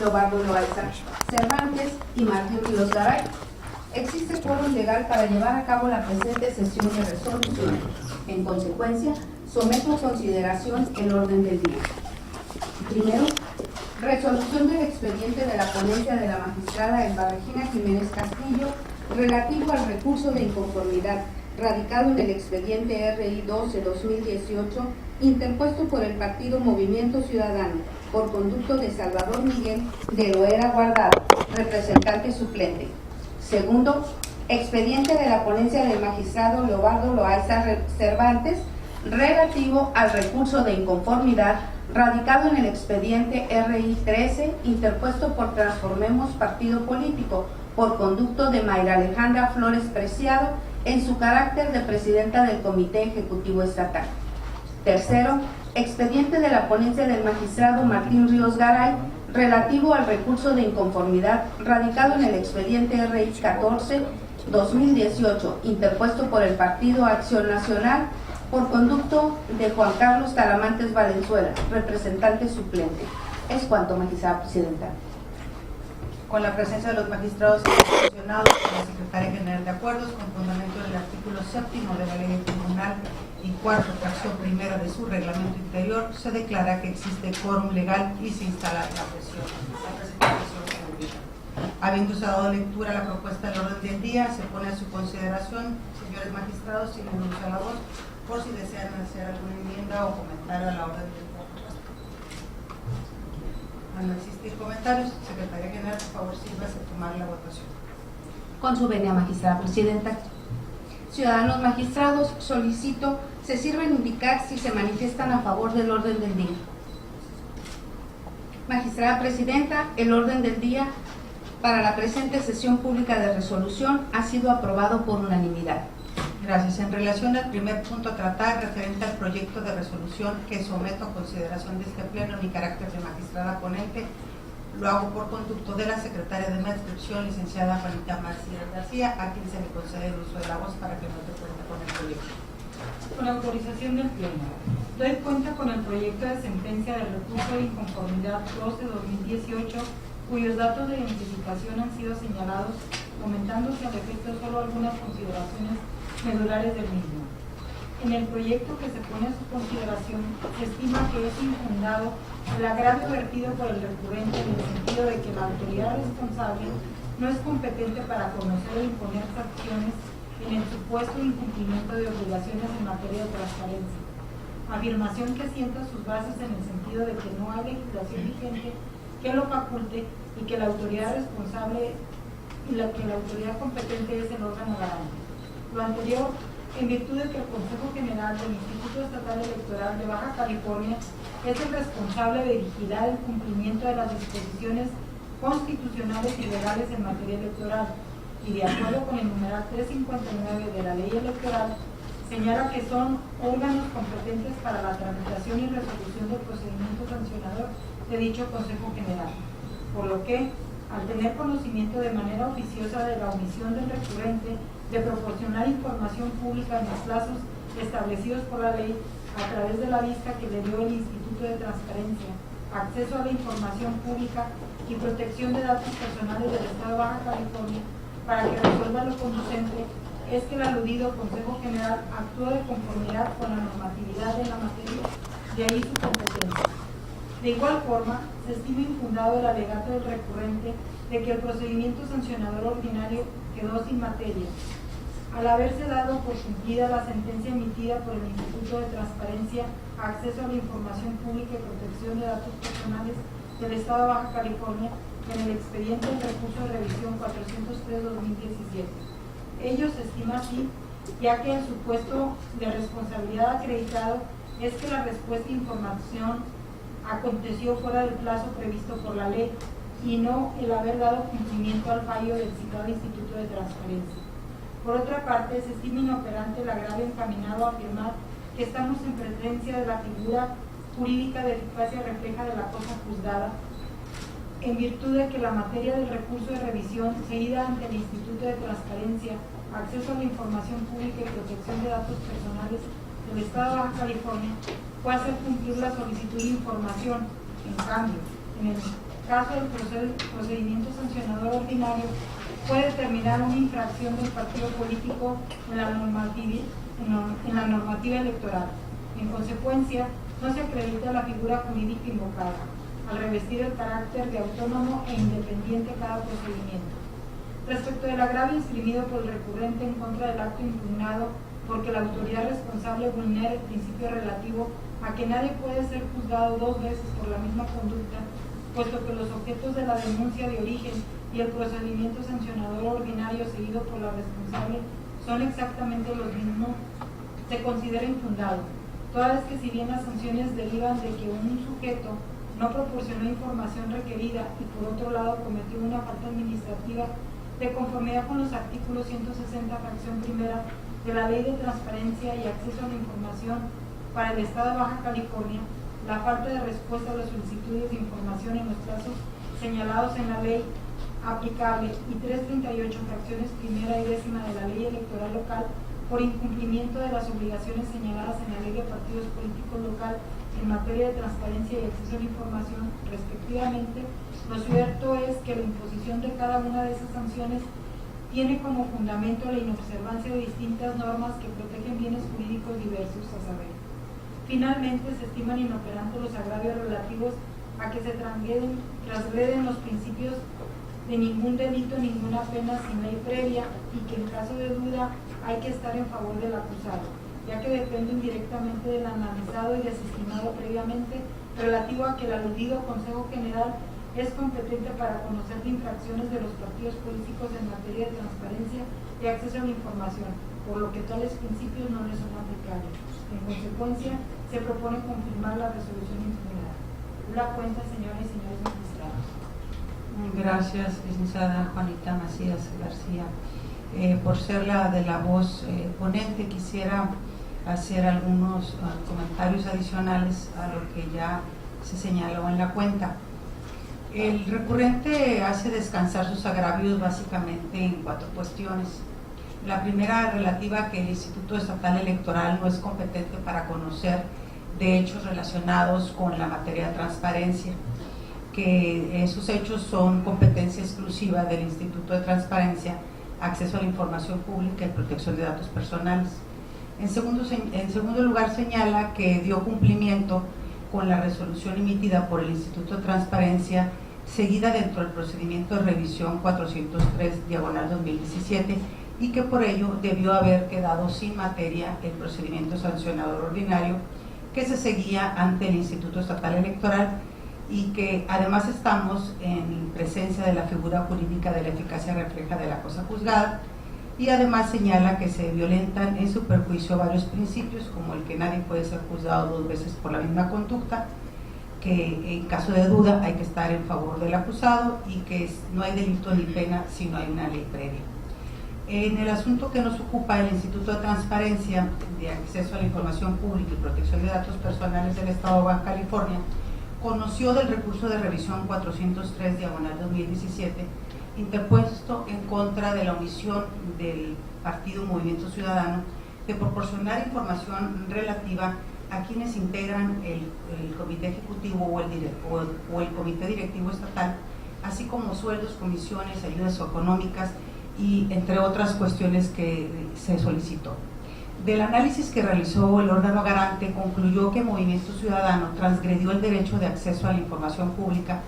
Lobardo Loaiza Cervantes y Martín Ríos Garay. Existe quórum legal para llevar a cabo la presente sesión de resolución. En consecuencia, someto a consideración el orden del día. Primero, resolución del expediente de la ponencia de la magistrada Elba Regina Jiménez Castillo relativo al recurso de inconformidad radicado en el expediente RI 12-2018 interpuesto por el partido Movimiento Ciudadano por conducto de Salvador Miguel de Loera Guardado, representante suplente. Segundo, expediente de la ponencia del magistrado Lobardo Loaiza Cervantes relativo al recurso de inconformidad radicado en el expediente RI 13 interpuesto por Transformemos Partido Político por conducto de Mayra Alejandra Flores Preciado en su carácter de presidenta del Comité Ejecutivo Estatal. Tercero, expediente de la ponencia del magistrado Martín Ríos Garay relativo al recurso de inconformidad radicado en el expediente RI 14-2018 interpuesto por el Partido Acción Nacional por conducto de Juan Carlos Talamantes Valenzuela, representante suplente. Es cuanto, magistrada presidenta. Con la presencia de los magistrados institucionados por la Secretaria General de Acuerdos, con fundamento del artículo 7º de la Ley del Tribunal y 4ª fracción primera de su reglamento interior, se declara que existe quórum legal y se instala la presentación pública. Habiéndose dado lectura a la propuesta del orden del día, se pone a su consideración, señores magistrados, sin el uso de la voz, por si desean hacer alguna enmienda o comentario a la orden del día. Al no existir comentarios, Secretaria General, por favor, sírvase a tomar la votación. Con su venia, magistrada presidenta. Ciudadanos magistrados, solicito se sirven indicar si se manifiestan a favor del orden del día. Magistrada presidenta, el orden del día para la presente sesión pública de resolución ha sido aprobado por unanimidad. Gracias. En relación al primer punto a tratar, referente al proyecto de resolución que someto a consideración de este pleno en mi carácter de magistrada ponente, lo hago por conducto de la secretaria de Madscripción, licenciada Juanita Marcía García, a quien se le concede el uso de la voz para que no te cuente con el proyecto. Con autorización del Pleno, doy cuenta con el proyecto de sentencia del recurso de inconformidad 12-2018, cuyos datos de identificación han sido señalados, comentándose al efecto solo algunas consideraciones medulares del mismo. En el proyecto que se pone a su consideración, se estima que es infundado el agravio vertido por el recurrente en el sentido de que la autoridad responsable no es competente para conocer o imponer sanciones en el supuesto incumplimiento de obligaciones en materia de transparencia. Afirmación que sienta sus bases en el sentido de que no hay legislación vigente que lo faculte y que la autoridad responsable y que la autoridad competente es el órgano garante. Lo anterior, en virtud de que el Consejo General del Instituto Estatal Electoral de Baja California es el responsable de vigilar el cumplimiento de las disposiciones constitucionales y legales en materia electoral, y de acuerdo con el numeral 359 de la Ley Electoral, señala que son órganos competentes para la tramitación y resolución del procedimiento sancionador de dicho Consejo General, por lo que, al tener conocimiento de manera oficiosa de la omisión del recurrente de proporcionar información pública en los plazos establecidos por la ley a través de la vista que le dio el Instituto de Transparencia, acceso a la información pública y protección de datos personales del Estado de Baja California para que resuelva lo conducente, es que el aludido Consejo General actúa de conformidad con la normatividad de la materia, de ahí su competencia. De igual forma, se estima infundado el alegato del recurrente de que el procedimiento sancionador ordinario quedó sin materia, al haberse dado por cumplida la sentencia emitida por el Instituto de Transparencia, Acceso a la Información Pública y Protección de Datos Personales del Estado de Baja California en el expediente del recurso de revisión 403-2017. Ello se estima así, ya que el supuesto de responsabilidad acreditado es que la respuesta de información aconteció fuera del plazo previsto por la ley y no el haber dado cumplimiento al fallo del citado Instituto de Transparencia. Por otra parte, se estima inoperante el agravio encaminado a afirmar que estamos en presencia de la figura jurídica de eficacia refleja de la cosa juzgada, en virtud de que la materia del recurso de revisión seguida ante el Instituto de Transparencia, Acceso a la Información Pública y Protección de Datos Personales del Estado de Baja California fue hacer cumplir la solicitud de información. En cambio, en el caso del procedimiento sancionador ordinario, puede determinar una infracción del partido político en la normativa electoral. En consecuencia, no se acredita la figura jurídica invocada, al revestir el carácter de autónomo e independiente cada procedimiento. Respecto del agravio esgrimido por el recurrente en contra del acto impugnado, porque la autoridad responsable vulnera el principio relativo a que nadie puede ser juzgado dos veces por la misma conducta, puesto que los objetos de la denuncia de origen y el procedimiento sancionador ordinario seguido por la responsable son exactamente los mismos, se considera infundado, toda vez que si bien las sanciones derivan de que un sujeto no proporcionó información requerida y por otro lado cometió una falta administrativa de conformidad con los artículos 160, fracción primera de la Ley de Transparencia y Acceso a la Información para el Estado de Baja California, la falta de respuesta a las solicitudes de información en los plazos señalados en la ley aplicable y 338, fracciones primera y décima de la Ley Electoral Local por incumplimiento de las obligaciones señaladas en la Ley de Partidos Políticos Local en materia de transparencia y acceso a la información, respectivamente, lo cierto es que la imposición de cada una de esas sanciones tiene como fundamento la inobservancia de distintas normas que protegen bienes jurídicos diversos, a saber. Finalmente, se estiman inoperantes los agravios relativos a que se transgreden los principios de ningún delito, ninguna pena sin ley previa y que en caso de duda hay que estar en favor del acusado, ya que dependen directamente del analizado y desestimado previamente relativo a que el aludido Consejo General es competente para conocer de infracciones de los partidos políticos en materia de transparencia y acceso a la información, por lo que tales principios no les son aplicables. En consecuencia, se propone confirmar la resolución impugnada. La cuenta, señoras y señores magistrados. Gracias, licenciada Juanita Macías García. Por ser la de la voz ponente, quisiera hacer algunos comentarios adicionales a lo que ya se señaló en la cuenta. El recurrente hace descansar sus agravios básicamente en 4 cuestiones. La primera, relativa a que el Instituto Estatal Electoral no es competente para conocer de hechos relacionados con la materia de transparencia, que esos hechos son competencia exclusiva del Instituto de Transparencia, Acceso a la Información Pública y Protección de Datos Personales. En segundo lugar, señala que dio cumplimiento con la resolución emitida por el Instituto de Transparencia, seguida dentro del procedimiento de revisión 403/2017, y que por ello debió haber quedado sin materia el procedimiento sancionador ordinario que se seguía ante el Instituto Estatal Electoral, y que además estamos en presencia de la figura jurídica de la eficacia refleja de la cosa juzgada, y además señala que se violentan en su perjuicio varios principios, como el que nadie puede ser juzgado 2 veces por la misma conducta, que en caso de duda hay que estar en favor del acusado y que no hay delito ni pena si no hay una ley previa. En el asunto que nos ocupa, el Instituto de Transparencia de Acceso a la Información Pública y Protección de Datos Personales del Estado de Baja California conoció del recurso de revisión 403/2017 interpuesto en contra de la omisión del Partido Movimiento Ciudadano de proporcionar información relativa a quienes integran el Comité Ejecutivo o el Comité Directivo Estatal, así como sueldos, comisiones, ayudas económicas y entre otras cuestiones que se solicitó. Del análisis que realizó el órgano garante, concluyó que Movimiento Ciudadano transgredió el derecho de acceso a la información pública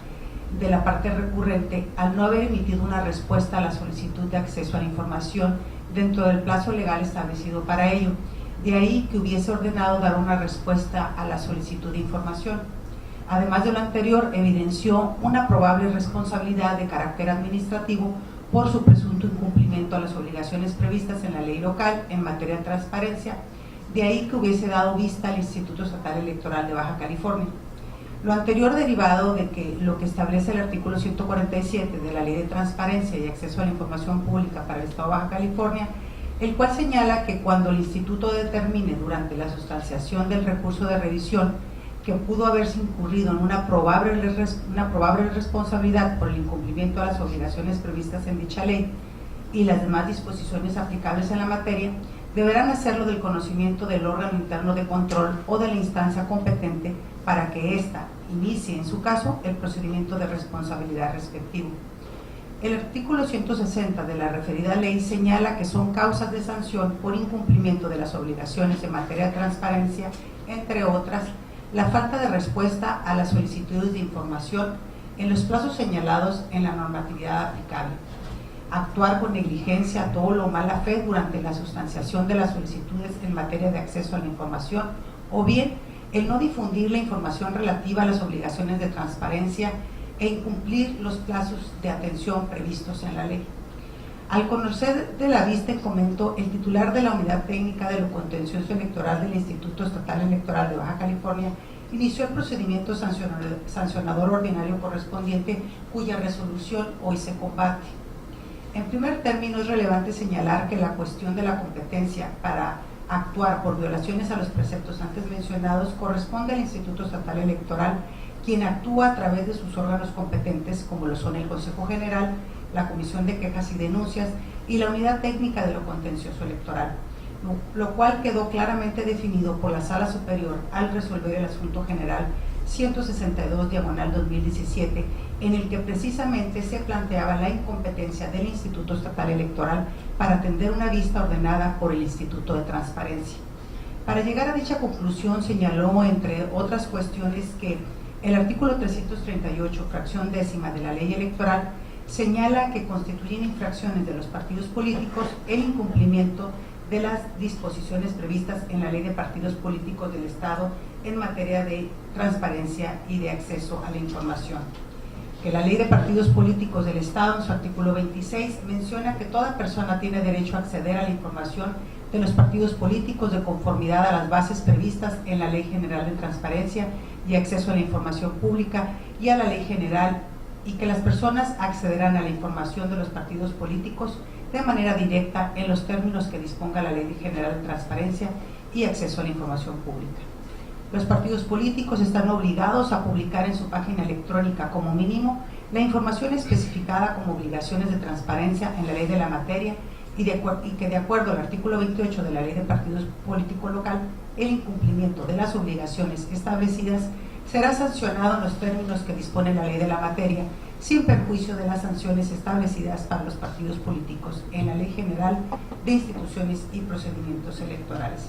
de la parte recurrente al no haber emitido una respuesta a la solicitud de acceso a la información dentro del plazo legal establecido para ello. De ahí que hubiese ordenado dar una respuesta a la solicitud de información. Además de lo anterior, evidenció una probable responsabilidad de carácter administrativo por su presunto incumplimiento a las obligaciones previstas en la ley local en materia de transparencia, de ahí que hubiese dado vista al Instituto Estatal Electoral de Baja California. Lo anterior derivado de que lo que establece el artículo 147 de la Ley de Transparencia y Acceso a la Información Pública para el Estado de Baja California, el cual señala que cuando el Instituto determine durante la sustanciación del recurso de revisión que pudo haberse incurrido en una probable responsabilidad por el incumplimiento a las obligaciones previstas en dicha ley y las demás disposiciones aplicables en la materia, deberán hacerlo del conocimiento del órgano interno de control o de la instancia competente para que ésta inicie, en su caso, el procedimiento de responsabilidad respectivo. El artículo 160 de la referida ley señala que son causas de sanción por incumplimiento de las obligaciones en materia de transparencia, entre otras, la falta de respuesta a las solicitudes de información en los plazos señalados en la normatividad aplicable, actuar con negligencia, dolo o mala fe durante la sustanciación de las solicitudes en materia de acceso a la información, o bien el no difundir la información relativa a las obligaciones de transparencia e incumplir los plazos de atención previstos en la ley. Al conocer de la vista en comento, el titular de la Unidad Técnica de lo Contencioso Electoral del Instituto Estatal Electoral de Baja California inició el procedimiento sancionador ordinario correspondiente, cuya resolución hoy se combate. En primer término, es relevante señalar que la cuestión de la competencia para actuar por violaciones a los preceptos antes mencionados corresponde al Instituto Estatal Electoral, quien actúa a través de sus órganos competentes, como lo son el Consejo General, la Comisión de Quejas y Denuncias y la Unidad Técnica de lo Contencioso Electoral, lo cual quedó claramente definido por la Sala Superior al resolver el Asunto General 162/2017, en el que precisamente se planteaba la incompetencia del Instituto Estatal Electoral para atender una vista ordenada por el Instituto de Transparencia. Para llegar a dicha conclusión, señaló, entre otras cuestiones, que el artículo 338, fracción décima de la Ley Electoral, señala que constituyen infracciones de los partidos políticos el incumplimiento de las disposiciones previstas en la Ley de Partidos Políticos del Estado en materia de transparencia y de acceso a la información. Que la Ley de Partidos Políticos del Estado, en su artículo 26, menciona que toda persona tiene derecho a acceder a la información de los partidos políticos de conformidad a las bases previstas en la Ley General de Transparencia y Acceso a la Información Pública y a la Ley General, y que las personas accederán a la información de los partidos políticos de manera directa en los términos que disponga la Ley General de Transparencia y Acceso a la Información Pública. Los partidos políticos están obligados a publicar en su página electrónica, como mínimo, la información especificada como obligaciones de transparencia en la ley de la materia y que, de acuerdo al artículo 28 de la Ley de Partidos Políticos Local, el incumplimiento de las obligaciones establecidas será sancionado en los términos que dispone la ley de la materia, sin perjuicio de las sanciones establecidas para los partidos políticos en la Ley General de Instituciones y Procedimientos Electorales.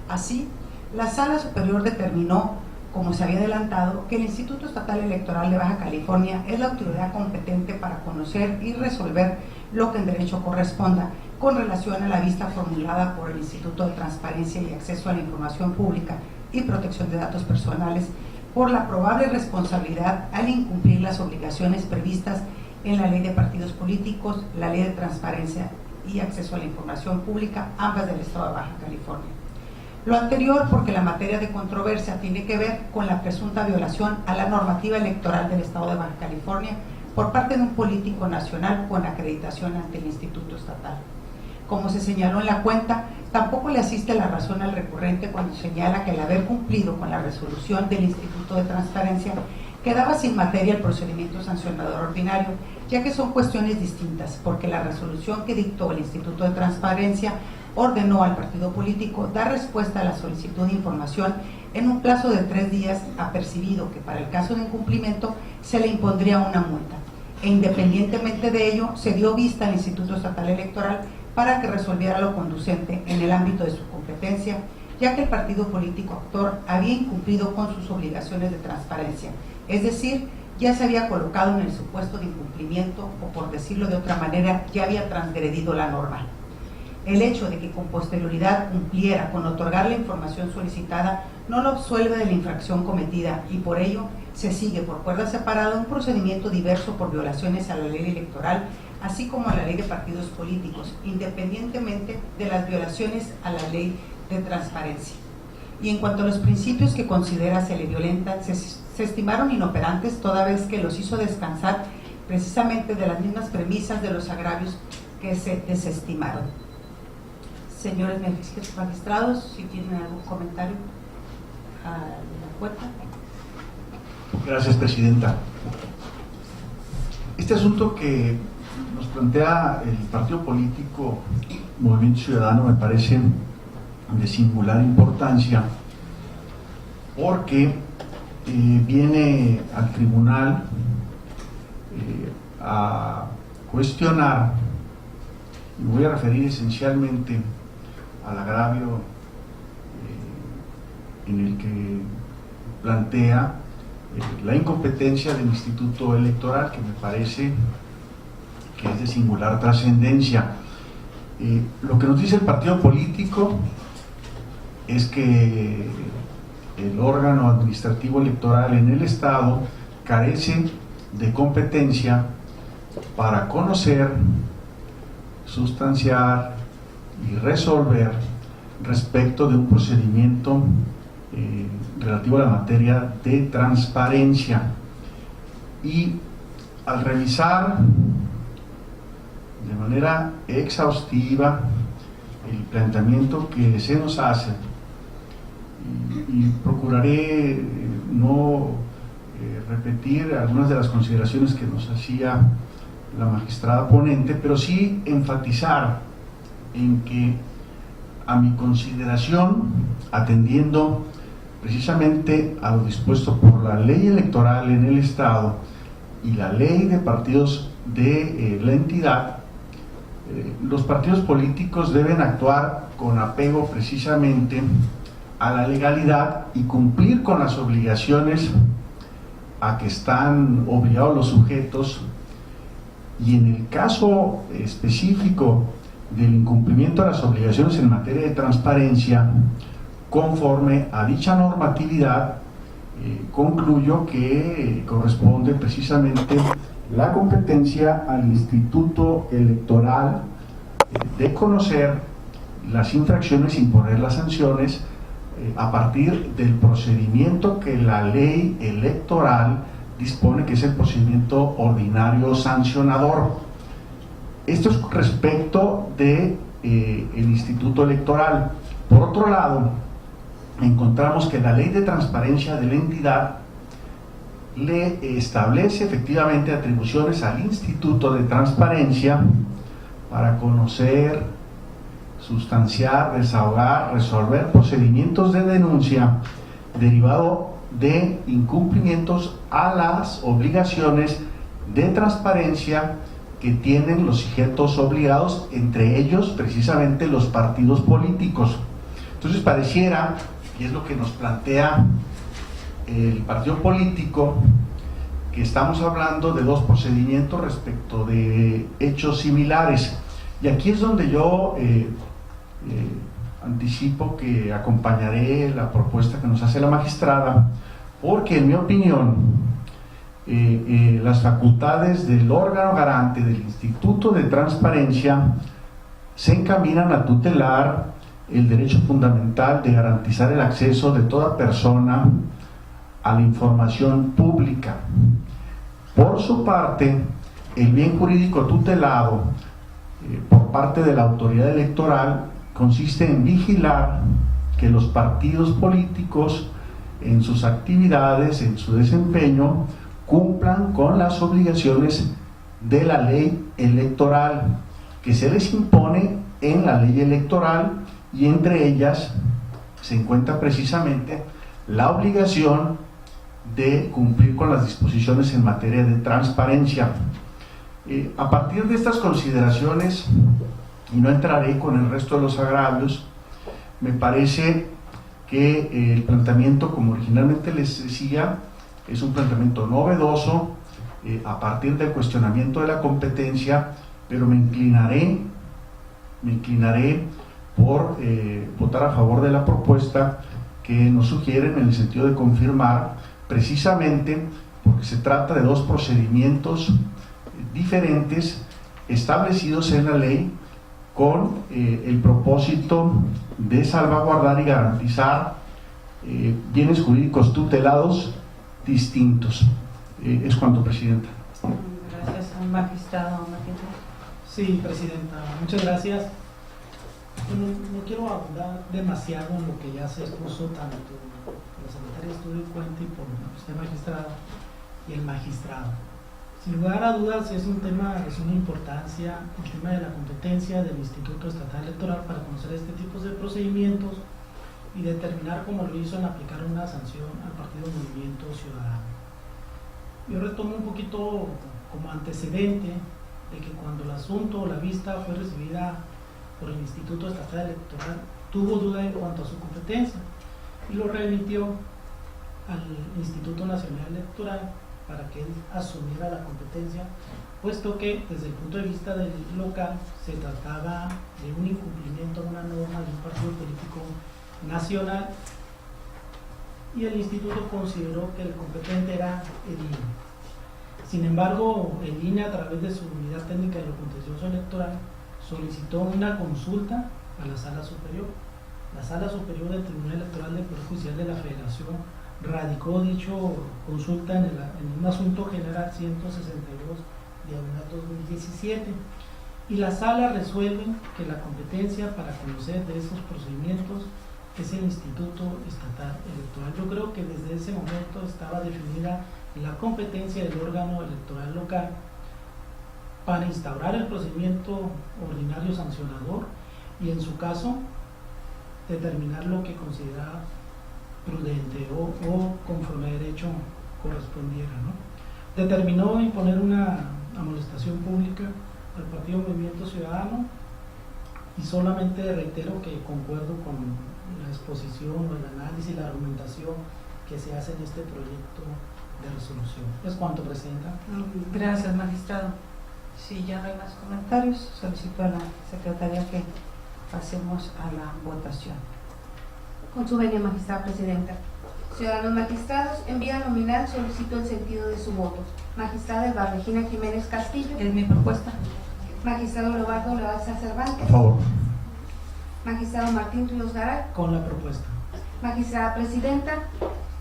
Así, la Sala Superior determinó, como se había adelantado, que el Instituto Estatal Electoral de Baja California es la autoridad competente para conocer y resolver lo que en derecho corresponda con relación a la vista formulada por el Instituto de Transparencia y Acceso a la Información Pública y Protección de Datos Personales por la probable responsabilidad al incumplir las obligaciones previstas en la Ley de Partidos Políticos, la Ley de Transparencia y Acceso a la Información Pública, ambas del Estado de Baja California. Lo anterior porque la materia de controversia tiene que ver con la presunta violación a la normativa electoral del Estado de Baja California por parte de un político nacional con acreditación ante el Instituto Estatal. Como se señaló en la cuenta, tampoco le asiste la razón al recurrente cuando señala que al haber cumplido con la resolución del Instituto de Transparencia quedaba sin materia el procedimiento sancionador ordinario, ya que son cuestiones distintas, porque la resolución que dictó el Instituto de Transparencia ordenó al partido político dar respuesta a la solicitud de información en un plazo de 3 días, apercibido que para el caso de incumplimiento se le impondría una multa, e independientemente de ello se dio vista al Instituto Estatal Electoral para que resolviera lo conducente en el ámbito de su competencia, ya que el partido político actor había incumplido con sus obligaciones de transparencia, es decir, ya se había colocado en el supuesto de incumplimiento, o por decirlo de otra manera, ya había transgredido la norma. El hecho de que con posterioridad cumpliera con otorgar la información solicitada no lo absuelve de la infracción cometida, y por ello se sigue por cuerda separada un procedimiento diverso por violaciones a la ley electoral, así como a la ley de partidos políticos, independientemente de las violaciones a la ley de transparencia. Y en cuanto a los principios que considera se le violentan, se estimaron inoperantes toda vez que los hizo descansar precisamente de las mismas premisas de los agravios que se desestimaron. Señores magistrados, si tienen algún comentario a la cuenta. Gracias, Presidenta. Este asunto que nos plantea el partido político Movimiento Ciudadano me parece de singular importancia porque viene al tribunal a cuestionar, y me voy a referir esencialmente al agravio en el que plantea la incompetencia del Instituto Electoral, que me parece que es de singular trascendencia. Lo que nos dice el partido político es que el órgano administrativo electoral en el Estado carece de competencia para conocer, sustanciar y resolver respecto de un procedimiento relativo a la materia de transparencia. Y al revisar de manera exhaustiva el planteamiento que se nos hace, y procuraré no repetir algunas de las consideraciones que nos hacía la magistrada ponente, pero sí enfatizar en que, a mi consideración, atendiendo precisamente a lo dispuesto por la ley electoral en el Estado y la ley de partidos de la entidad, los partidos políticos deben actuar con apego precisamente a la legalidad y cumplir con las obligaciones a que están obligados los sujetos, y en el caso específico del incumplimiento de las obligaciones en materia de transparencia, conforme a dicha normatividad, concluyo que corresponde precisamente la competencia al Instituto Electoral de conocer las infracciones e imponer las sanciones a partir del procedimiento que la ley electoral dispone, que es el procedimiento ordinario sancionador. Esto es respecto de el Instituto Electoral. Por otro lado, encontramos que la ley de transparencia de la entidad le establece efectivamente atribuciones al Instituto de Transparencia para conocer, sustanciar, desahogar, resolver procedimientos de denuncia derivado de incumplimientos a las obligaciones de transparencia que tienen los sujetos obligados, entre ellos precisamente los partidos políticos. Entonces pareciera, y es lo que nos plantea el partido político, que estamos hablando de dos procedimientos respecto de hechos similares. Y aquí es donde yo anticipo que acompañaré la propuesta que nos hace la magistrada, porque en mi opinión las facultades del órgano garante del Instituto de Transparencia se encaminan a tutelar el derecho fundamental de garantizar el acceso de toda persona a la información pública. Por su parte, el bien jurídico tutelado por parte de la autoridad electoral consiste en vigilar que los partidos políticos en sus actividades, en su desempeño, cumplan con las obligaciones de la ley electoral que se les impone en la ley electoral, y entre ellas se encuentra precisamente la obligación de cumplir con las disposiciones en materia de transparencia. A partir de estas consideraciones, y no entraré con el resto de los agravios, me parece que el planteamiento, como originalmente les decía, es un planteamiento novedoso a partir del cuestionamiento de la competencia, pero me inclinaré por votar a favor de la propuesta que nos sugieren, en el sentido de confirmar, precisamente porque se trata de dos procedimientos diferentes establecidos en la ley con el propósito de salvaguardar y garantizar bienes jurídicos tutelados distintos. Es cuanto, Presidenta. Gracias, magistrado. Sí, Presidenta, muchas gracias. No quiero abundar demasiado en lo que ya se expuso tanto por la secretaria de Estudio y Cuenta y por usted, magistrada, y el magistrado. Sin lugar a dudas es un tema de suma importancia, el tema de la competencia del Instituto Estatal Electoral para conocer este tipo de procedimientos y determinar, como lo hizo, en aplicar una sanción al partido Movimiento Ciudadano. Yo retomo un poquito como antecedente de que cuando el asunto o la vista fue recibida por el Instituto Estatal Electoral, tuvo duda en cuanto a su competencia y lo remitió al Instituto Nacional Electoral para que él asumiera la competencia, puesto que desde el punto de vista del local se trataba de un incumplimiento de una norma de un partido político nacional y el instituto consideró que el competente era el INE. Sin embargo, el INE, a través de su unidad técnica de lo contencioso electoral, solicitó una consulta a la Sala Superior. La Sala Superior del Tribunal Electoral del Poder Judicial de la Federación radicó dicho consulta en un asunto general 162/2017 y la Sala resuelve que la competencia para conocer de esos procedimientos es el Instituto Estatal Electoral. Yo creo que desde ese momento estaba definida la competencia del órgano electoral local para instaurar el procedimiento ordinario sancionador y, en su caso, determinar lo que consideraba prudente o conforme a derecho correspondiera, ¿no? Determinó imponer una amonestación pública al partido Movimiento Ciudadano y solamente reitero que concuerdo con la exposición o el análisis y la argumentación que se hace en este proyecto de resolución. Es cuanto, Presidenta. Gracias, magistrado. Si ya no hay más comentarios, solicito a la secretaria que pasemos a la votación. Con su venia, magistrada presidenta. Ciudadanos magistrados, en vía nominal solicito el sentido de su voto. Magistrada Elba Regina Jiménez Castillo. Es mi propuesta. Magistrado Leobardo Loaiza Cervantes. A favor. Magistrado Martín Ríos Garay. Con la propuesta. Magistrada presidenta,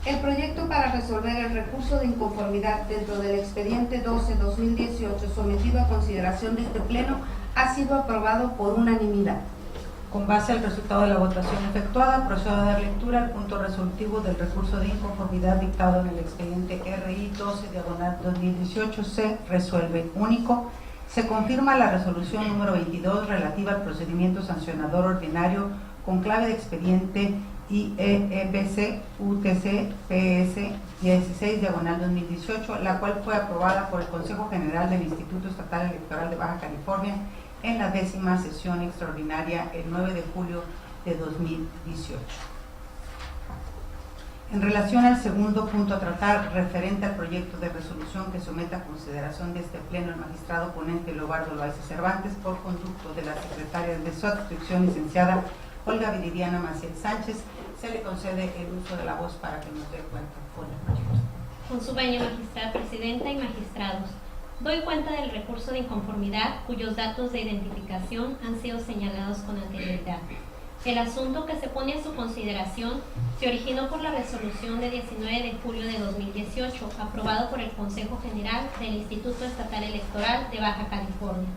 el proyecto para resolver el recurso de inconformidad dentro del expediente 12-2018 sometido a consideración de este Pleno ha sido aprobado por unanimidad. Con base al resultado de la votación efectuada, procedo a dar lectura al punto resolutivo del recurso de inconformidad dictado en el expediente RI 12/2018. Se resuelve. Único. Se confirma la resolución número 22 relativa al procedimiento sancionador ordinario con clave de expediente IEBC UTC PS 16/2018, la cual fue aprobada por el Consejo General del Instituto Estatal Electoral de Baja California en la 10ª sesión extraordinaria el 9 de julio de 2018. En relación al segundo punto a tratar, referente al proyecto de resolución que somete a consideración de este Pleno el magistrado ponente Leobardo Loaiza Cervantes, por conducto de la secretaria de su adscripción, licenciada Olga Viridiana Maciel Sánchez, se le concede el uso de la voz para que nos dé cuenta con el proyecto. Con su venia, magistrada presidenta y magistrados, doy cuenta del recurso de inconformidad cuyos datos de identificación han sido señalados con anterioridad. El asunto que se pone a su consideración se originó por la resolución de 19 de julio de 2018, aprobado por el Consejo General del Instituto Estatal Electoral de Baja California,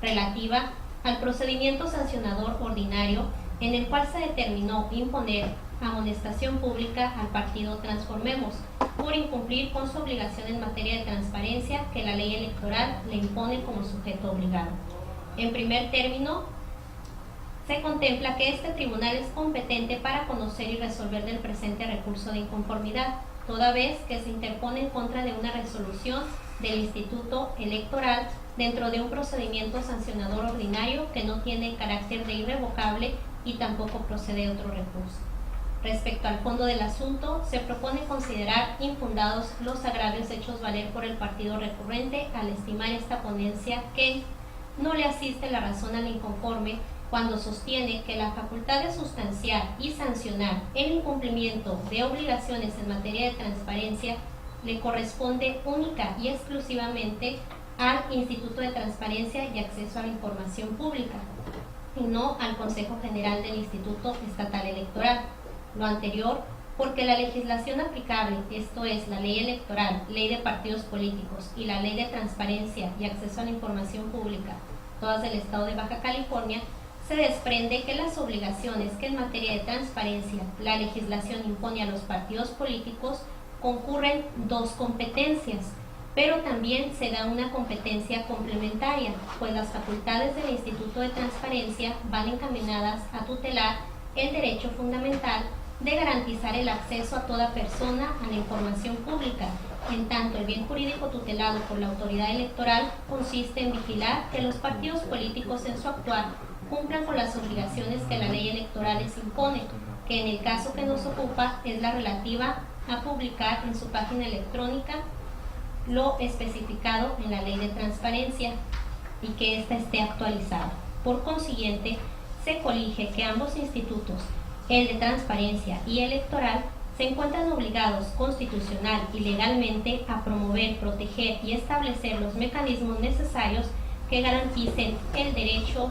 relativa al procedimiento sancionador ordinario en el cual se determinó imponer amonestación pública al partido Transformemos por incumplir con su obligación en materia de transparencia que la ley electoral le impone como sujeto obligado. En primer término, se contempla que este tribunal es competente para conocer y resolver del presente recurso de inconformidad, toda vez que se interpone en contra de una resolución del Instituto Electoral dentro de un procedimiento sancionador ordinario que no tiene carácter de irrevocable y tampoco procede otro recurso. Respecto al fondo del asunto, se propone considerar infundados los agravios hechos valer por el partido recurrente al estimar esta ponencia que no le asiste la razón al inconforme cuando sostiene que la facultad de sustanciar y sancionar el incumplimiento de obligaciones en materia de transparencia le corresponde única y exclusivamente al Instituto de Transparencia y Acceso a la Información Pública y no al Consejo General del Instituto Estatal Electoral. Lo anterior porque la legislación aplicable, esto es, la ley electoral, ley de partidos políticos y la ley de transparencia y acceso a la información pública, todas del Estado de Baja California, se desprende que las obligaciones que en materia de transparencia la legislación impone a los partidos políticos concurren dos competencias, pero también se da una competencia complementaria, pues las facultades del Instituto de Transparencia van encaminadas a tutelar el derecho fundamental de garantizar el acceso a toda persona a la información pública. En tanto, el bien jurídico tutelado por la autoridad electoral consiste en vigilar que los partidos políticos en su actuar cumplan con las obligaciones que la ley electoral les impone, que en el caso que nos ocupa es la relativa a publicar en su página electrónica lo especificado en la ley de transparencia y que ésta esté actualizada. Por consiguiente, se colige que ambos institutos, el de transparencia y electoral, se encuentran obligados constitucional y legalmente a promover, proteger y establecer los mecanismos necesarios que garanticen el derecho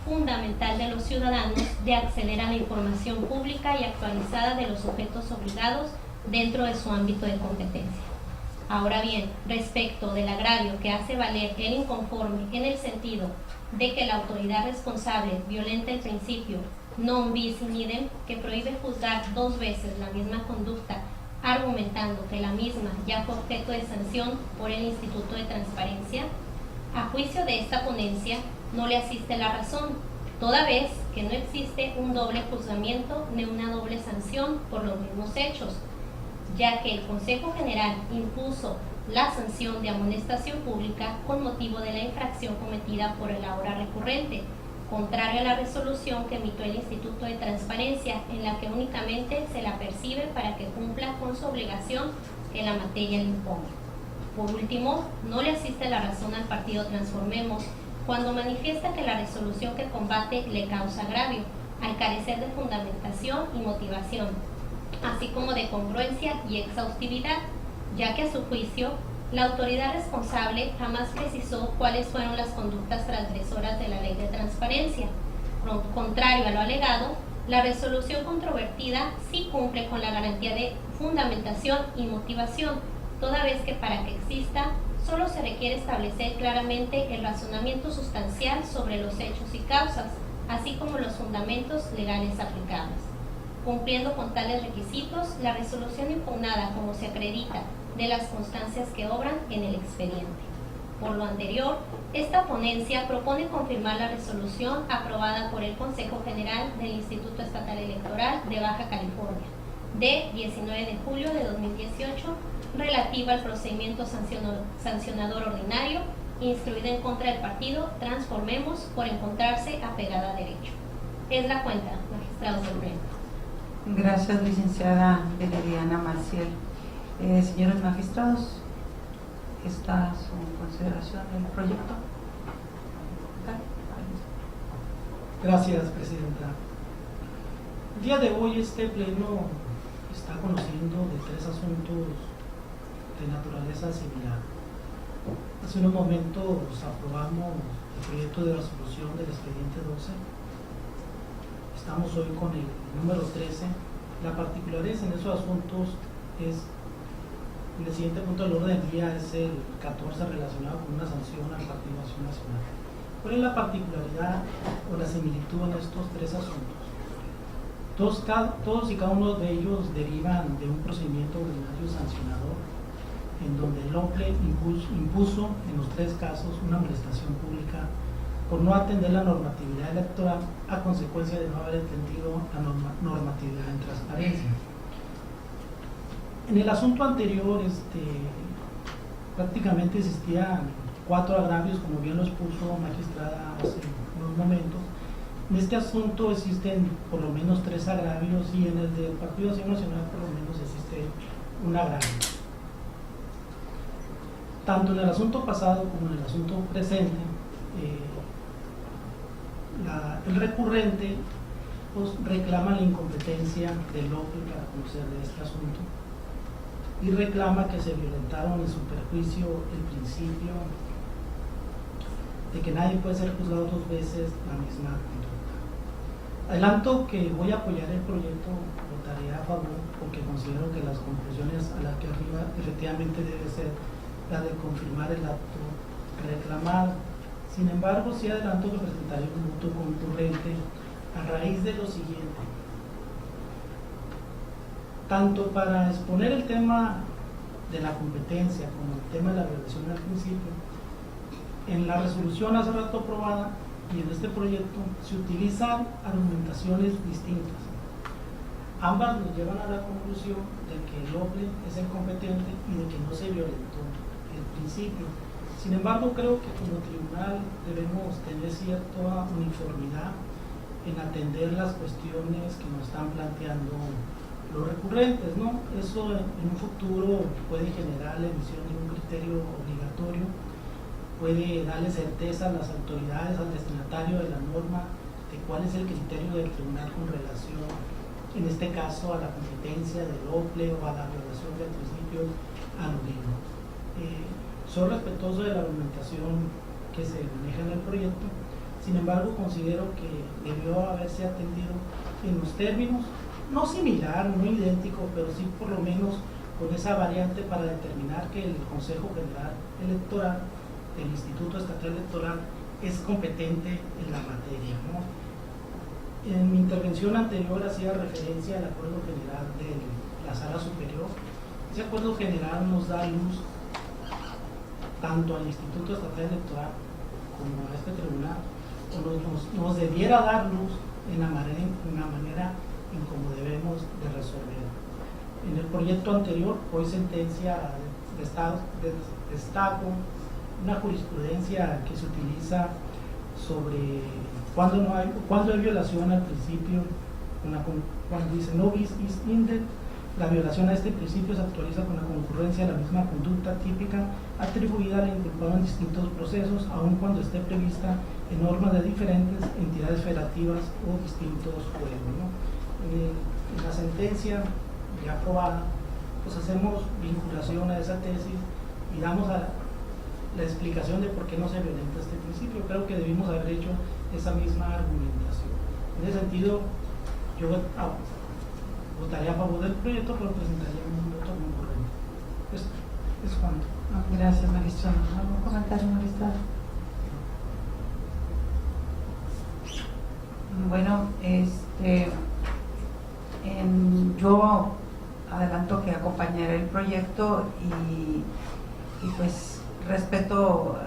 fundamental de los ciudadanos de acceder a la información pública y actualizada de los sujetos obligados dentro de su ámbito de competencia. Ahora bien, respecto del agravio que hace valer el inconforme en el sentido de que la autoridad responsable violenta el principio non bis in idem, que prohíbe juzgar dos veces la misma conducta, argumentando que la misma ya fue objeto de sanción por el Instituto de Transparencia, a juicio de esta ponencia no le asiste la razón, toda vez que no existe un doble juzgamiento ni una doble sanción por los mismos hechos, ya que el Consejo General impuso la sanción de amonestación pública con motivo de la infracción cometida por el ahora recurrente, contrario a la resolución que emitió el Instituto de Transparencia, en la que únicamente se la percibe para que cumpla con su obligación que la materia le impone. Por último, no le asiste la razón al partido Transformemos cuando manifiesta que la resolución que combate le causa agravio, al carecer de fundamentación y motivación, así como de congruencia y exhaustividad, ya que a su juicio la autoridad responsable jamás precisó cuáles fueron las conductas transgresoras de la ley de transparencia. Contrario a lo alegado, la resolución controvertida sí cumple con la garantía de fundamentación y motivación, toda vez que para que exista solo se requiere establecer claramente el razonamiento sustancial sobre los hechos y causas, así como los fundamentos legales aplicables. Cumpliendo con tales requisitos, la resolución impugnada, como se acredita de las constancias que obran en el expediente. Por lo anterior, esta ponencia propone confirmar la resolución aprobada por el Consejo General del Instituto Estatal Electoral de Baja California de 19 de julio de 2018 relativa al procedimiento sancionador ordinario instruida en contra del partido Transformemos por encontrarse apegada a derecho. Es la cuenta, magistrados del Pleno. Gracias, licenciada Herediana Maciel. Señores magistrados, ¿está su consideración del proyecto? Gracias, presidenta. El día de hoy este pleno está conociendo de tres asuntos de naturaleza similar. Hace unos momentos aprobamos el proyecto de resolución del expediente 12. Estamos hoy con el número 13. La particularidad en esos asuntos es, en el siguiente punto del orden del día es el 14 relacionado con una sanción al Partido Acción Nacional. ¿Cuál es la particularidad o la similitud en estos tres asuntos? Todos y cada uno de ellos derivan de un procedimiento ordinario sancionador en donde el OPLE impuso en los tres casos una amonestación pública por no atender la normatividad electoral a consecuencia de no haber atendido la normatividad en transparencia. En el asunto anterior prácticamente existían 4 agravios, como bien lo expuso magistrada hace unos momentos. En este asunto existen por lo menos 3 agravios y en el del Partido Acción Nacional por lo menos existe un agravio. Tanto en el asunto pasado como en el asunto presente, el recurrente pues, reclama la incompetencia del OPLE para conocer de este asunto y reclama que se violentaron en su perjuicio el principio de que nadie puede ser juzgado 2 veces la misma conducta. Adelanto que voy a apoyar el proyecto, votaré a favor porque considero que las conclusiones a las que arriba efectivamente debe ser la de confirmar el acto reclamado. Sin embargo, sí adelanto que presentaré un voto concurrente a raíz de lo siguiente. Tanto para exponer el tema de la competencia como el tema de la violación al principio, en la resolución hace rato aprobada y en este proyecto se utilizan argumentaciones distintas. Ambas nos llevan a la conclusión de que el OPLE es el competente y de que no se violentó el principio. Sin embargo, creo que como tribunal debemos tener cierta uniformidad en atender las cuestiones que nos están planteando los recurrentes, ¿no? Eso en un futuro puede generar la emisión de un criterio obligatorio, puede darle certeza a las autoridades, al destinatario de la norma, de cuál es el criterio del tribunal con relación, en este caso, a la competencia del OPLE o a la violación del principio aludido. Soy respetuoso de la argumentación que se maneja en el proyecto, sin embargo considero que debió haberse atendido en los términos, no similar, no idéntico, pero sí por lo menos con esa variante para determinar que el Consejo General Electoral, el Instituto Estatal Electoral, es competente en la materia, ¿no? En mi intervención anterior hacía referencia al Acuerdo General de la Sala Superior. Ese Acuerdo General nos da luz tanto al Instituto Estatal Electoral como a este tribunal, o nos debiera dar luz en la manera en cómo debemos de resolver. En el proyecto anterior, hoy sentencia de Estado, destaco una jurisprudencia que se utiliza sobre cuando hay violación al principio, cuando dice no bis inde, la violación a este principio se actualiza con la concurrencia de la misma conducta típica atribuida al inculpado en distintos procesos, aun cuando esté prevista en normas de diferentes entidades federativas o distintos juegos, ¿no? En la sentencia ya aprobada, pues hacemos vinculación a esa tesis y damos la explicación de por qué no se violenta este principio. Creo que debimos haber hecho esa misma argumentación. En ese sentido, yo votaría a favor del proyecto, pero presentaría un voto concurrente. Es cuanto. Gracias, magistrado. ¿Algún comentario, magistrado? Bueno, yo adelanto que acompañaré el proyecto y pues respeto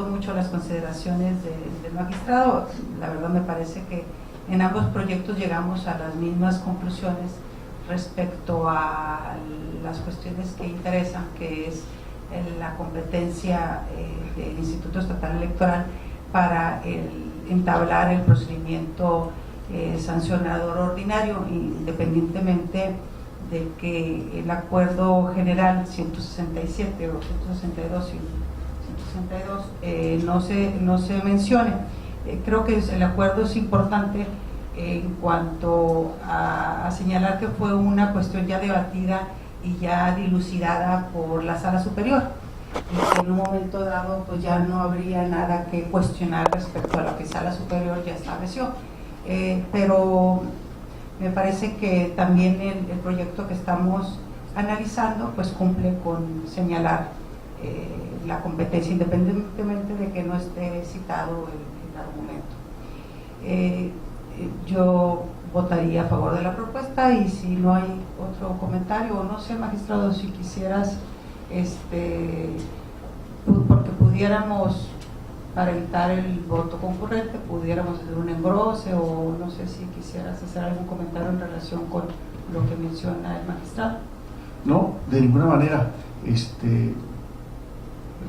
mucho las consideraciones del magistrado. La verdad me parece que en ambos proyectos llegamos a las mismas conclusiones respecto a las cuestiones que interesan, que es la competencia del Instituto Estatal Electoral para entablar el procedimiento sancionador ordinario, independientemente de que el acuerdo general 167 o 162 y 162 no se mencione. Creo que el acuerdo es importante en cuanto a señalar que fue una cuestión ya debatida y ya dilucidada por la Sala Superior, y que en un momento dado pues ya no habría nada que cuestionar respecto a lo que Sala Superior ya estableció. Pero me parece que también el proyecto que estamos analizando pues cumple con señalar la competencia, independientemente de que no esté citado el argumento. Yo votaría a favor de la propuesta, y si no hay otro comentario, o no sé, magistrado, si quisieras, porque pudiéramos, para evitar el voto concurrente, pudiéramos hacer un engrose, o no sé si quisieras hacer algún comentario en relación con lo que menciona el magistrado. No, de ninguna manera.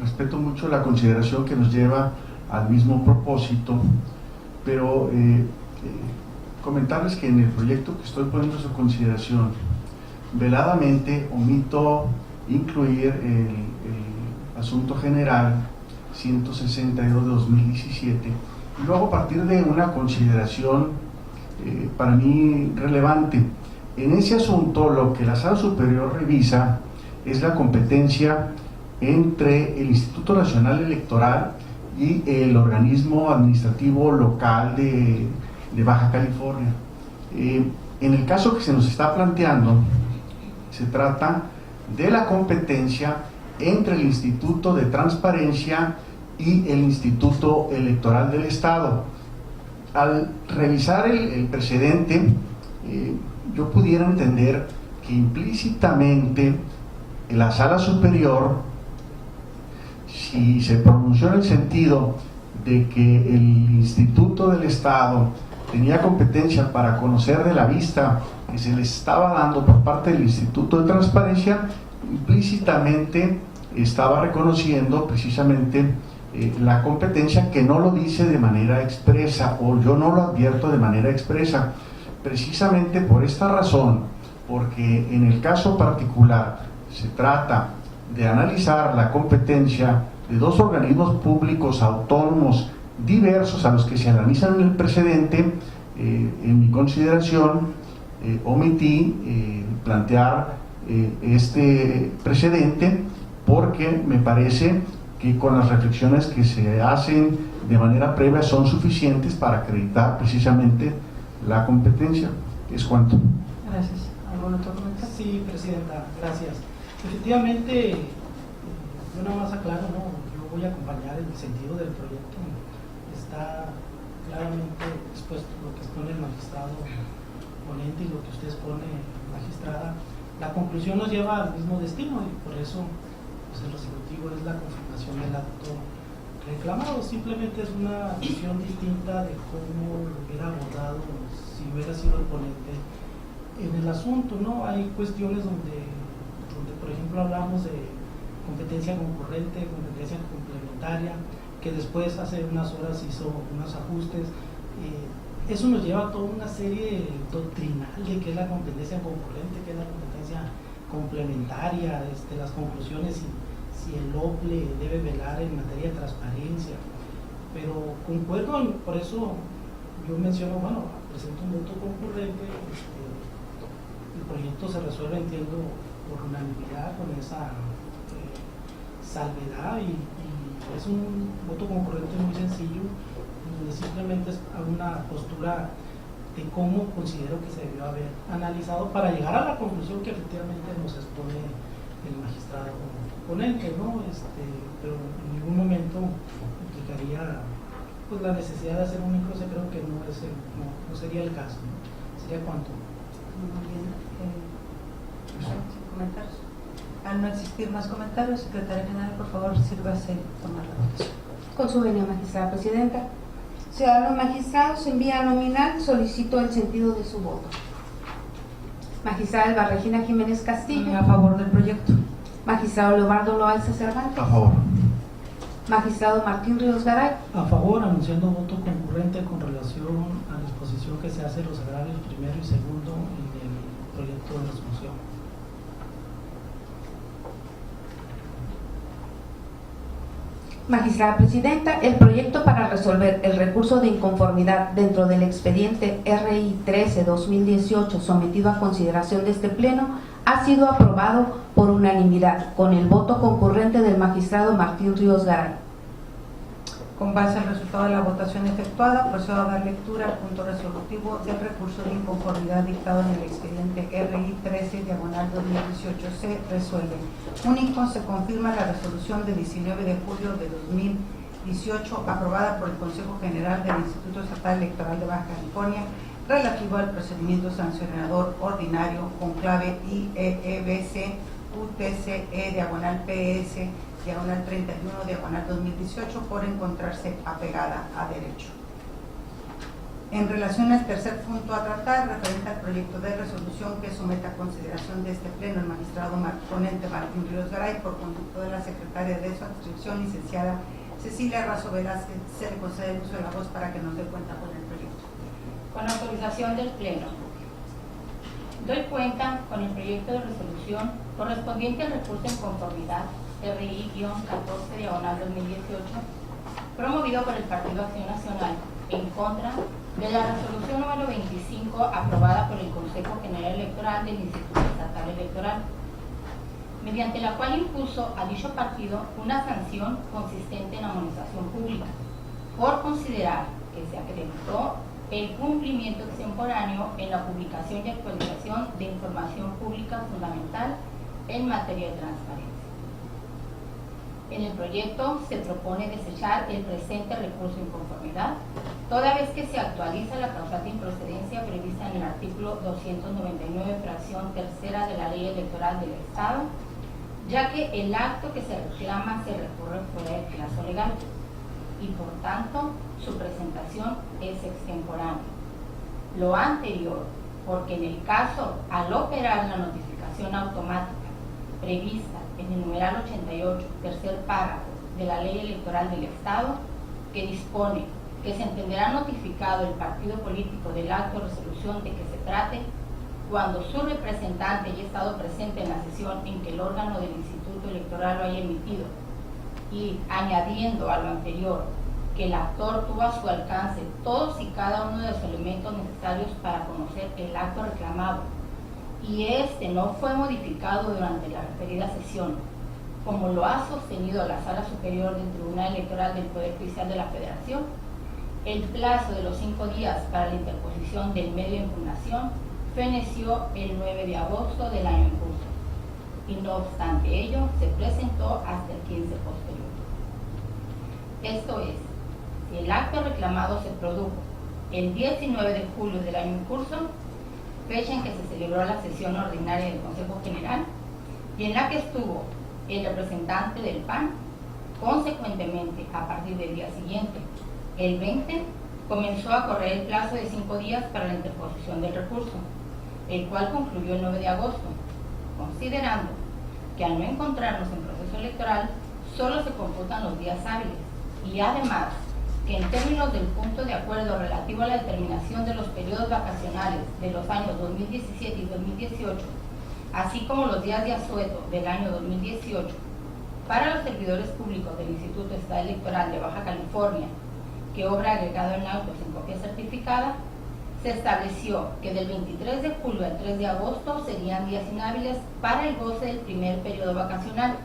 Respeto mucho la consideración que nos lleva al mismo propósito, pero comentarles que en el proyecto que estoy poniendo a su consideración, veladamente omito incluir el asunto general 162 de 2017, y luego a partir de una consideración para mí relevante. En ese asunto, lo que la Sala Superior revisa es la competencia entre el Instituto Nacional Electoral y el organismo administrativo local de Baja California. En el caso que se nos está planteando, se trata de la competencia entre el Instituto de Transparencia y el Instituto Electoral del Estado. Al revisar el precedente, yo pudiera entender que implícitamente la Sala Superior, si se pronunció en el sentido de que el Instituto del Estado tenía competencia para conocer de la vista que se les estaba dando por parte del Instituto de Transparencia, implícitamente estaba reconociendo precisamente la competencia, que no lo dice de manera expresa, o yo no lo advierto de manera expresa, precisamente por esta razón, porque en el caso particular se trata de analizar la competencia de dos organismos públicos autónomos diversos a los que se analizan en el precedente. En mi consideración omití plantear este precedente porque me parece que con las reflexiones que se hacen de manera previa son suficientes para acreditar precisamente la competencia. Es cuanto. Gracias. ¿Algún otro comentario? Sí, Presidenta, gracias. Efectivamente, yo nada más aclaro, ¿no? Yo voy a acompañar el sentido del proyecto. Está claramente expuesto lo que expone el magistrado ponente y lo que usted expone, magistrada. La conclusión nos lleva al mismo destino y por eso pues, el resolutivo es la confirmación del acto reclamado. Simplemente es una visión distinta de cómo lo hubiera abordado si hubiera sido el ponente en el asunto, ¿no? Hay cuestiones donde por ejemplo hablamos de competencia concurrente, competencia complementaria, que después hace unas horas hizo unos ajustes. Eso nos lleva a toda una serie doctrinal de qué es la competencia concurrente, qué es la competencia complementaria, las conclusiones, si el OPLE debe velar en materia de transparencia. Pero concuerdo, por eso yo menciono, bueno, presento un voto concurrente, el proyecto se resuelve, entiendo, por unanimidad, con esa salvedad y es un voto concurrente muy sencillo, donde simplemente es una postura de cómo considero que se debió haber analizado para llegar a la conclusión que efectivamente nos expone el magistrado ponente, ¿no? Pero en ningún momento implicaría pues la necesidad de hacer un microciclo, creo que no sería el caso, ¿no? Sería cuanto. Muy bien. ¿Comentarios? Al no existir más comentarios, Secretaria General, por favor, sírvase tomar la votación. Con su venia, magistrada presidenta. Ciudadanos magistrados, en vía nominal solicito el sentido de su voto. Magistrada Elba Regina Jiménez Castillo. A favor del proyecto. Magistrado Leobardo Loaiza Cervantes. A favor. Magistrado Martín Ríos Garay. A favor, anunciando voto concurrente con relación a la exposición que se hace de los agravios primero y segundo en el proyecto de resolución. Magistrada presidenta, el proyecto para resolver el recurso de inconformidad dentro del expediente RI 13-2018 sometido a consideración de este pleno ha sido aprobado por unanimidad con el voto concurrente del magistrado Martín Ríos Garay. Con base al resultado de la votación efectuada, procedo a dar lectura al punto resolutivo del recurso de inconformidad dictado en el expediente RI 13/2018C. Resuelve. Único, se confirma la resolución de 19 de julio de 2018 aprobada por el Consejo General del Instituto Estatal Electoral de Baja California relativo al procedimiento sancionador ordinario con clave IEEBC UTCE/PS/31/2018 por encontrarse apegada a derecho. En relación al tercer punto a tratar, referente al proyecto de resolución que somete a consideración de este pleno el magistrado ponente Martín Ríos Garay, por conducto de la secretaria de su adscripción, licenciada Cecilia Razo Velázquez, se le concede el uso de la voz para que nos dé cuenta con el proyecto. Con autorización del pleno, doy cuenta con el proyecto de resolución correspondiente al recurso en conformidad RI-14/2018 promovido por el Partido Acción Nacional en contra de la resolución número 25 aprobada por el Consejo General Electoral del Instituto Estatal Electoral, mediante la cual impuso a dicho partido una sanción consistente en amonestación pública por considerar que se acreditó el cumplimiento extemporáneo en la publicación y actualización de información pública fundamental en materia de transparencia. En el proyecto se propone desechar el presente recurso de inconformidad, toda vez que se actualiza la causal de improcedencia prevista en el artículo 299, fracción tercera de la Ley Electoral del Estado, ya que el acto que se reclama se recurre fuera del plazo legal y por tanto su presentación es extemporánea. Lo anterior, porque en el caso, al operar la notificación automática prevista en el numeral 88, tercer párrafo de la Ley Electoral del Estado, que dispone que se entenderá notificado el partido político del acto o resolución de que se trate cuando su representante haya estado presente en la sesión en que el órgano del Instituto Electoral lo haya emitido, y añadiendo a lo anterior que el actor tuvo a su alcance todos y cada uno de los elementos necesarios para conocer el acto reclamado y este no fue modificado durante la referida sesión, como lo ha sostenido la Sala Superior del Tribunal Electoral del Poder Judicial de la Federación, el plazo de los 5 días para la interposición del medio de impugnación feneció el 9 de agosto del año en curso, y no obstante ello, se presentó hasta el 15 posterior. Esto es, si el acto reclamado se produjo el 19 de julio del año en curso, fecha en que se celebró la sesión ordinaria del Consejo General y en la que estuvo el representante del PAN, consecuentemente, a partir del día siguiente, el 20, comenzó a correr el plazo de 5 días para la interposición del recurso, el cual concluyó el 9 de agosto, considerando que al no encontrarnos en proceso electoral, solo se computan los días hábiles, y además que en términos del punto de acuerdo relativo a la determinación de los periodos vacacionales de los años 2017 y 2018, así como los días de asueto del año 2018, para los servidores públicos del Instituto Estatal Electoral de Baja California, que obra agregado en autos en copia certificada, se estableció que del 23 de julio al 3 de agosto serían días inhábiles para el goce del primer periodo vacacional,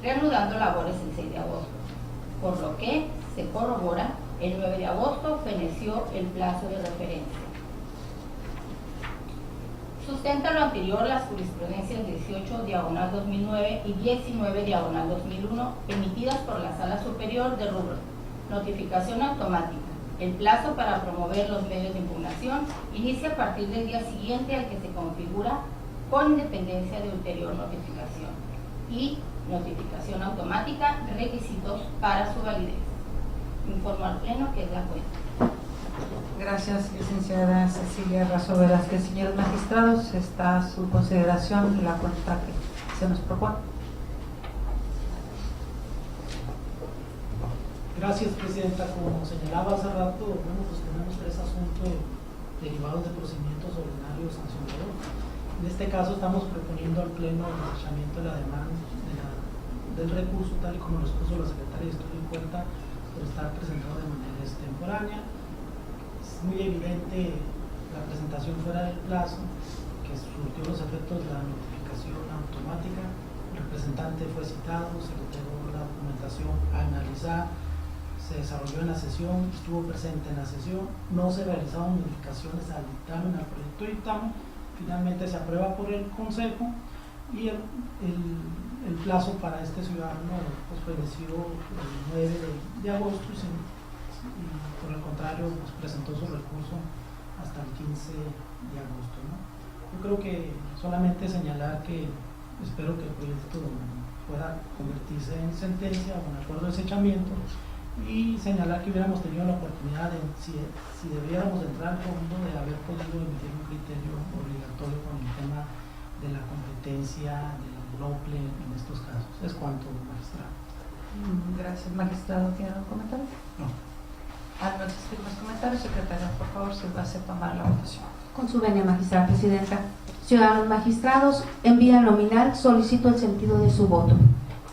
reanudando labores el 6 de agosto, por lo que se corrobora el 9 de agosto feneció el plazo de referencia. Sustenta lo anterior las jurisprudencias 18/2009 y 19/2001 emitidas por la Sala Superior de rubro notificación automática. El plazo para promover los medios de impugnación inicia a partir del día siguiente al que se configura con independencia de ulterior notificación. Y notificación automática, requisitos para su validez. Informo al Pleno que es la cuenta. Gracias, licenciada Cecilia Razo Velázquez. Señores magistrados, está a su consideración la cuenta que se nos propone. Gracias, Presidenta. Como señalaba hace rato, bueno, pues tenemos 3 asuntos derivados de procedimientos ordinarios sancionadores. En este caso estamos proponiendo al Pleno el desechamiento de la demanda del recurso, tal y como lo expuso la Secretaria de Estudio y Cuenta, por estar presentado de manera extemporánea. Es muy evidente la presentación fuera del plazo, que surtió los efectos de la notificación automática. El representante fue citado, se le entregó la documentación a analizar, se desarrolló en la sesión, estuvo presente en la sesión, no se realizaron modificaciones al dictamen, al proyecto de dictamen, finalmente se aprueba por el Consejo y el plazo para este ciudadano pues feneció el 9 de agosto y por el contrario pues presentó su recurso hasta el 15 de agosto, ¿no? Yo creo que solamente señalar que espero que el proyecto pueda convertirse en sentencia o en acuerdo de desechamiento, y señalar que hubiéramos tenido la oportunidad de, si debiéramos entrar al fondo, de haber podido emitir un criterio obligatorio con el tema de la competencia del NOPLE en estos casos. Es cuanto, magistrado. Gracias, magistrado. ¿Tiene algún comentario? No. Al no existir más comentarios, secretaria, por favor, se va a tomar la votación. Con su venia, magistrada presidenta. Ciudadanos magistrados, en vía nominal solicito el sentido de su voto.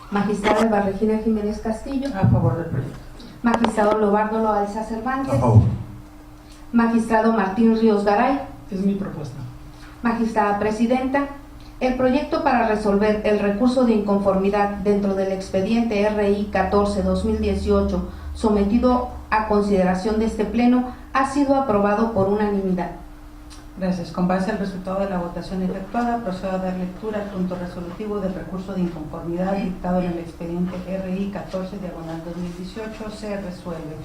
Magistrada Elba Regina Jiménez Castillo. A favor del proyecto. Magistrado Lobardo Loaiza Cervantes. A favor. Magistrado Martín Ríos Garay. Es mi propuesta. Magistrada presidenta, el proyecto para resolver el recurso de inconformidad dentro del expediente RI 14-2018 sometido a consideración de este Pleno ha sido aprobado por unanimidad. Gracias. Con base al resultado de la votación efectuada, procedo a dar lectura al punto resolutivo del recurso de inconformidad dictado en el expediente RI 14/2018. Se resuelve.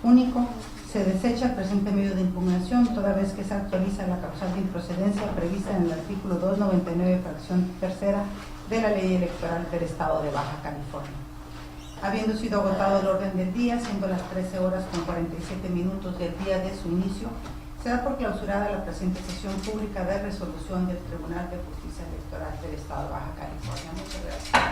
único. Se desecha el presente medio de impugnación toda vez que se actualiza la causal de improcedencia prevista en el artículo 299, fracción tercera de la Ley Electoral del Estado de Baja California. Habiendo sido agotado el orden del día, siendo las 13 horas con 47 minutos del día de su inicio, se da por clausurada la presente sesión pública de resolución del Tribunal de Justicia Electoral del Estado de Baja California. Muchas gracias.